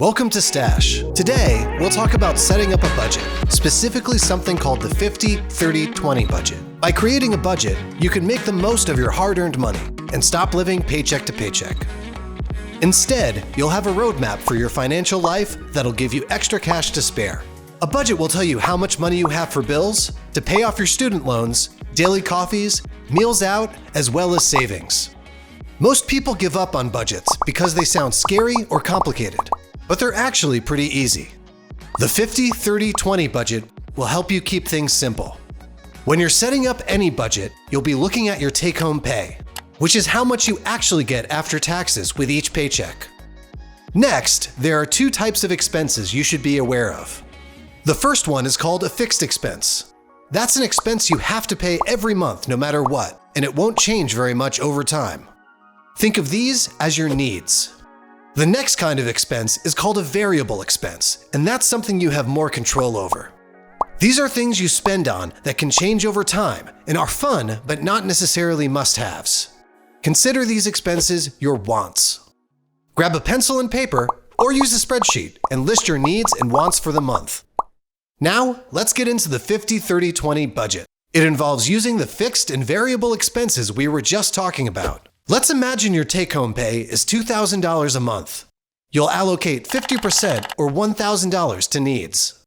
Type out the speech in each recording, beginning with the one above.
Welcome to Stash. Today, we'll talk about setting up a budget, specifically something called the 50-30-20 budget. By creating a budget, you can make the most of your hard-earned money and stop living paycheck to paycheck. Instead, you'll have a roadmap for your financial life that'll give you extra cash to spare. A budget will tell you how much money you have for bills, to pay off your student loans, daily coffees, meals out, as well as savings. Most people give up on budgets because they sound scary or complicated, but they're actually pretty easy. The 50-30-20 budget will help you keep things simple. When you're setting up any budget, you'll be looking at your take-home pay, which is how much you actually get after taxes with each paycheck. Next, there are two types of expenses you should be aware of. The first one is called a fixed expense. That's an expense you have to pay every month no matter what, and it won't change very much over time. Think of these as your needs. The next kind of expense is called a variable expense, and that's something you have more control over. These are things you spend on that can change over time and are fun but not necessarily must-haves. Consider these expenses your wants. Grab a pencil and paper or use a spreadsheet and list your needs and wants for the month. Now, let's get into the 50-30-20 budget. It involves using the fixed and variable expenses we were just talking about. Let's imagine your take-home pay is $2,000 a month. You'll allocate 50% or $1,000 to needs.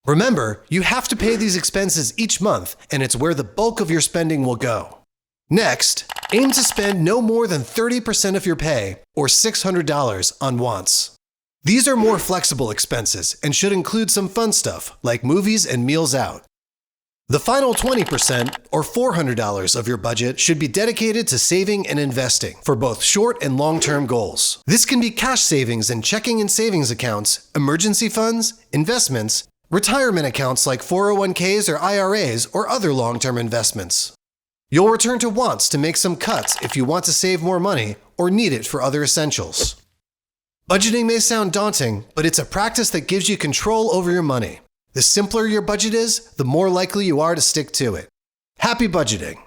Remember, you have to pay these expenses each month, and it's where the bulk of your spending will go. Next, aim to spend no more than 30% of your pay, or $600, on wants. These are more flexible expenses and should include some fun stuff like movies and meals out. The final 20%, or $400 of your budget, should be dedicated to saving and investing for both short and long-term goals. This can be cash savings in checking and savings accounts, emergency funds, investments, retirement accounts like 401ks or IRAs, or other long-term investments. You'll return to wants to make some cuts if you want to save more money or need it for other essentials. Budgeting may sound daunting, but it's a practice that gives you control over your money. The simpler your budget is, the more likely you are to stick to it. Happy budgeting!